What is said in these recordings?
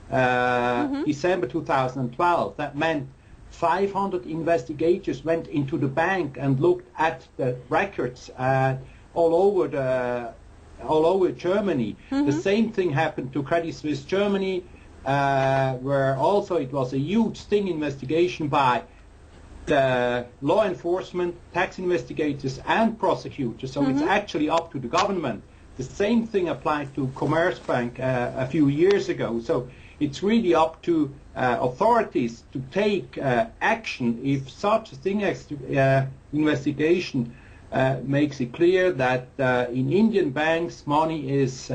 December 2012. That meant 500 investigators went into the bank and looked at the records all over Germany. The same thing happened to Credit Suisse Germany, where also it was a huge sting investigation by the law enforcement, tax investigators and prosecutors. So it's actually up to the government. The same thing applied to Commerzbank a few years ago. So it's really up to authorities to take action if such a thing investigation makes it clear that in Indian banks money is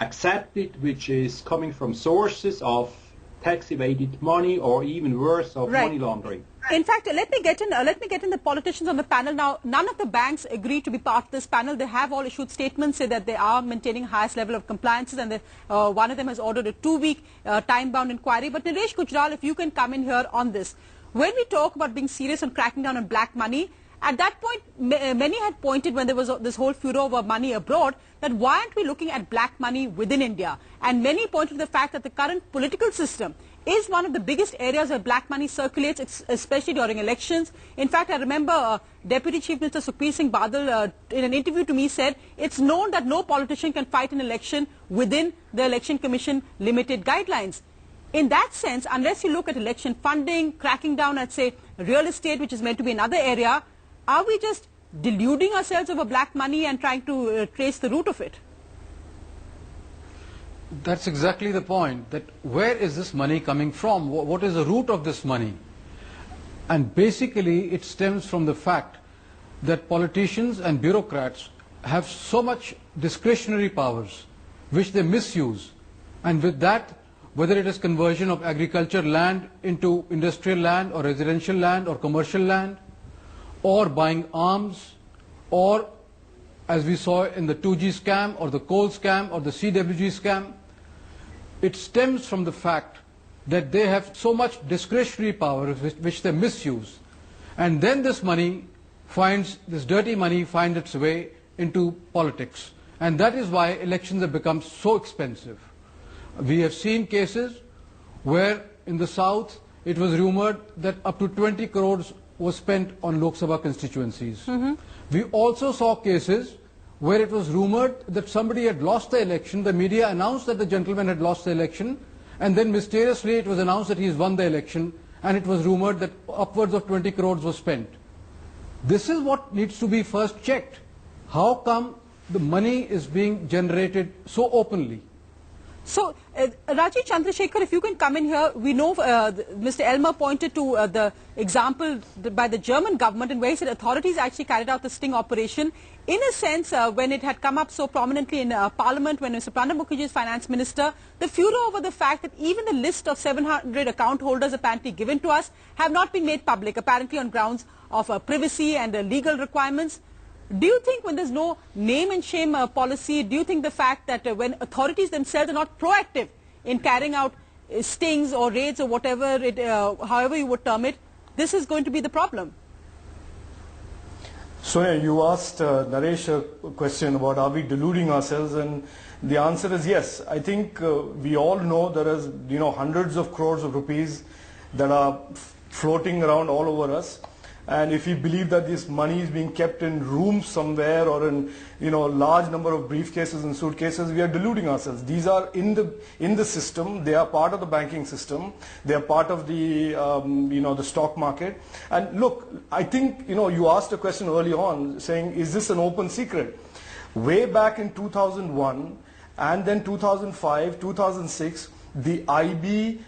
accepted which is coming from sources of tax evaded money or even worse of money laundering. In fact, let me get in the politicians on the panel now. None of the banks agreed to be part of this panel. They have all issued statements say that they are maintaining highest level of compliances, and one of them has ordered a 2-week time-bound inquiry. But Naresh Gujral, if you can come in here on this. When we talk about being serious on cracking down on black money, at that point, many had pointed when there was this whole furor over money abroad that why aren't we looking at black money within India? And many pointed to the fact that the current political system is one of the biggest areas where black money circulates, especially during elections. In fact, I remember Deputy Chief Minister Sukhbir Singh Badal in an interview to me said, it's known that no politician can fight an election within the Election Commission limited guidelines. In that sense, unless you look at election funding, cracking down at, say, real estate, which is meant to be another area, are we just deluding ourselves over black money and trying to trace the root of it? That's exactly the point, that where is this money coming from? What is the root of this money? And basically it stems from the fact that politicians and bureaucrats have so much discretionary powers which they misuse, and with that, whether it is conversion of agriculture land into industrial land or residential land or commercial land, or buying arms, or as we saw in the 2G scam or the coal scam or the CWG scam, it stems from the fact that they have so much discretionary power which they misuse. And then this money this dirty money finds its way into politics. And that is why elections have become so expensive. We have seen cases where in the south it was rumored that up to 20 crores was spent on Lok Sabha constituencies. We also saw cases where it was rumored that somebody had lost the election. The media announced that the gentleman had lost the election, and then mysteriously it was announced that he's won the election, and it was rumored that upwards of 20 crores was spent. This is what needs to be first checked. How come the money is being generated so openly? So, Rajeev Chandrasekhar, if you can come in here, we know Mr. Elmer pointed to the example by the German government in where he said authorities actually carried out the sting operation. In a sense, when it had come up so prominently in Parliament, when Mr. Pranab Mukherjee is finance minister, the furor over the fact that even the list of 700 account holders apparently given to us have not been made public, apparently on grounds of privacy and legal requirements. Do you think when there's no name and shame policy, do you think the fact that when authorities themselves are not proactive in carrying out stings or raids or whatever, however you would term it, this is going to be the problem? Sonia, you asked Naresh a question about are we deluding ourselves, and the answer is yes. I think we all know there is hundreds of crores of rupees that are floating around all over us. And if we believe that this money is being kept in rooms somewhere or in large number of briefcases and suitcases, we are deluding ourselves. These are in the system. They are part of the banking system. They are part of the the stock market. And look, I think you asked a question early on saying, is this an open secret? Way back in 2001 and then 2005, 2006, the IB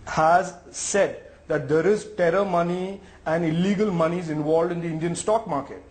has said that there is terror money and illegal monies involved in the Indian stock market.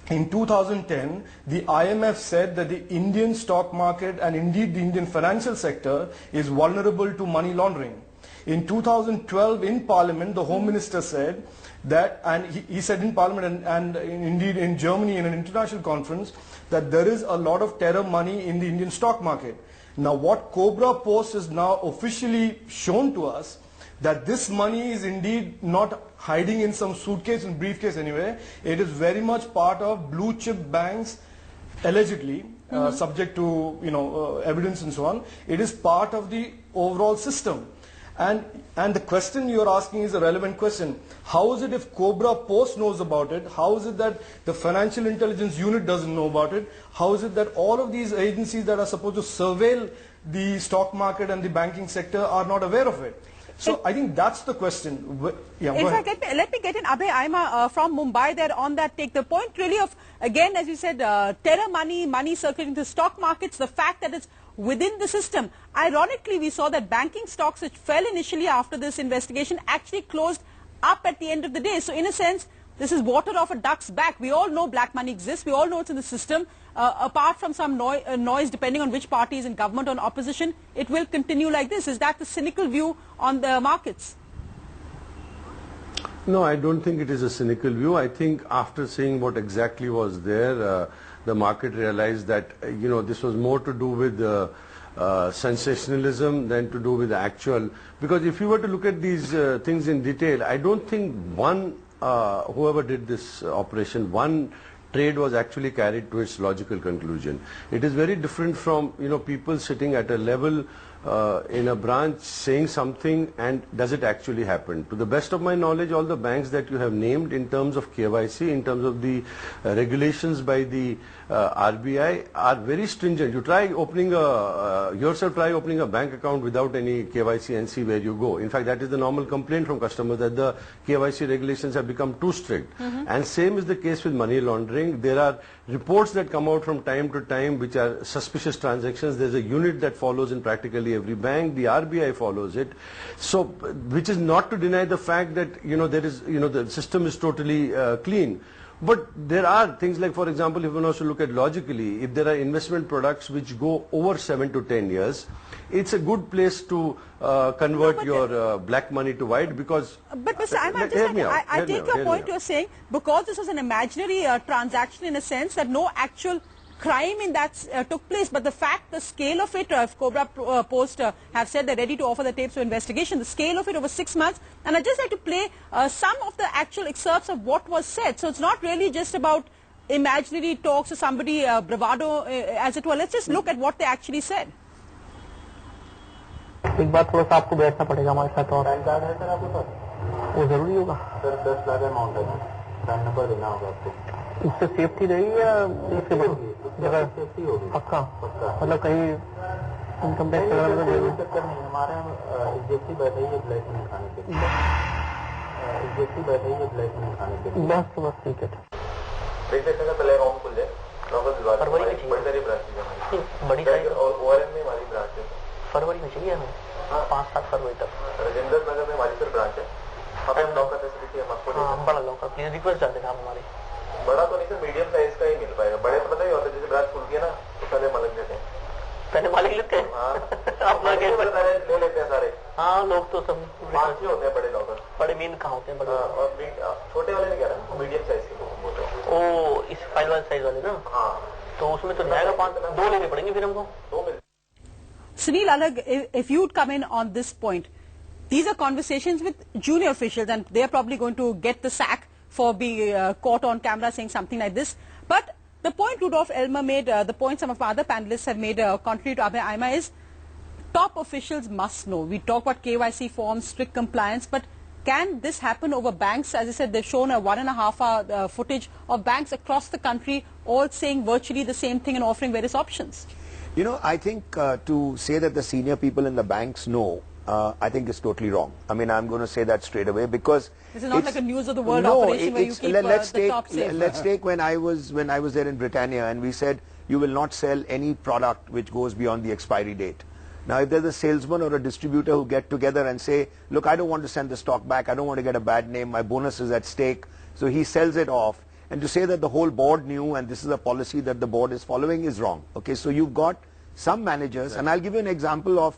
In 2010, the IMF said that the Indian stock market and indeed the Indian financial sector is vulnerable to money laundering. In 2012 in Parliament, the Home Minister said that, and he said in Parliament and indeed in Germany in an international conference, that there is a lot of terror money in the Indian stock market. Now what Cobra Post has now officially shown to us, that this money is indeed not hiding in some suitcase and briefcase anywhere. It is very much part of blue chip banks, allegedly, subject to evidence and so on. It is part of the overall system. And the question you're asking is a relevant question. How is it if Cobra Post knows about it? How is it that the Financial Intelligence Unit doesn't know about it? How is it that all of these agencies that are supposed to surveil the stock market and the banking sector are not aware of it? So I think that's the question. Yeah, in fact, let me get in Abhay Aima from Mumbai there on that take. The point really of, again, as you said, terror money circulating to stock markets, the fact that it's within the system. Ironically, we saw that banking stocks which fell initially after this investigation actually closed up at the end of the day. So in a sense, this is water off a duck's back. We all know black money exists. We all know it's in the system. Apart from some noise, depending on which party is in government or in opposition, it will continue like this. Is that the cynical view on the markets? No, I don't think it is a cynical view. I think after seeing what exactly was there, the market realized that this was more to do with sensationalism than to do with the actual. Because if you were to look at these things in detail, I don't think whoever did this operation, one trade was actually carried to its logical conclusion. It is very different from people sitting at a level in a branch saying something and does it actually happen. To the best of my knowledge, all the banks that you have named in terms of KYC, in terms of the regulations by the RBI are very stringent. You try opening yourself try opening a bank account without any KYC and see where you go. In fact, that is the normal complaint from customers, that the KYC regulations have become too strict. And same is the case with money laundering. There are reports that come out from time to time which are suspicious transactions. There's a unit that follows in practically every bank. The RBI follows it. So, which is not to deny the fact that there is the system is totally clean. But there are things like, for example, if one also look at logically, if there are investment products which go over 7 to 10 years, it's a good place to convert your black money to white, because... But Mr. I take your point. You're saying because this was an imaginary transaction in a sense that no actual crime in that took place, but the fact, the scale of it, if Cobra Post have said they're ready to offer the tapes for investigation, the scale of it over 6 months, and I'd just like to play some of the actual excerpts of what was said. So it's not really just about imaginary talks or somebody bravado, as it were. Let's just look at what they actually said. एक बार थोड़ा सा आपको बैठना पड़ेगा हमारे साथ, और pan card है सर आपके पास? वो जरूरी होगा सर, 10 लाख अमाउंट है, पैन नंबर देना होगा आपको। उससे सेफ्टी रहेगी या इसके जगह सेफ्टी होगी? पक्का मतलब कहीं इनकम टैक्स वगैरह में कोई चक्कर नहीं। हमारे एग्जेक्टिव बैठे ही ब्लैक मनी खाने के लिए, एग्जेक्टिव बैठे ही ब्लैक मनी खाने के लिए। बस ठीक है। रजिस्ट्रेशन का पहले अकाउंट खुल जाए, फरवरी में बड़ी सारी ब्रांचेज है, बड़ी सारी, और ओआरएम में हमारी ब्रांच है, फरवरी में चाहिए हमें। 5-7 फरवरी तक राजेंद्र नगर में हमारी सर ब्रांच है, हमें लॉकर फैसिलिटी हम आपको बड़ा लॉकर प्लीज रिक्वेस्ट कर देना आप हमारे। बड़ा तो नहीं सर, मीडियम साइज का ही मिल पाएगा। बड़े तो पता ही होता है, जैसे ब्रांच खुल गया ना तो पहले मालिक लेते हैं, पहले मालिक लेते हैं। अपना ले लेते हैं सारे। हाँ, लोग तो सब 5 ही होते हैं बड़े लॉकर। बड़े मीन कहाँ होते हैं बड़े? और छोटे वाले नहीं कह रहा, मीडियम साइज के। ओ, इस फाइल वाले साइज वाले ना? हाँ, तो उसमें तो जाएगा 2 लेने पड़ेंगे फिर हमको। 2 मिल। Sunil Alag, if you would come in on this point, these are conversations with junior officials and they are probably going to get the sack for being caught on camera saying something like this. But the point Rudolf Elmer made, the point some of our other panelists have made, contrary to Abhay Aima, is top officials must know. We talk about KYC forms, strict compliance, but can this happen over banks? As I said, they've shown a 1.5 hour footage of banks across the country all saying virtually the same thing and offering various options. I think to say that the senior people in the banks know, I think is totally wrong. I mean, I'm going to say that straight away, because this is not like a news of the world operation where you keep the top safe. Let's take when I was there in Britannia, and we said you will not sell any product which goes beyond the expiry date. Now, if there's a salesman or a distributor who get together and say, look, I don't want to send the stock back, I don't want to get a bad name, my bonus is at stake, so he sells it off. And to say that the whole board knew and this is a policy that the board is following is wrong. Okay, so you've got some managers, and I'll give you an example of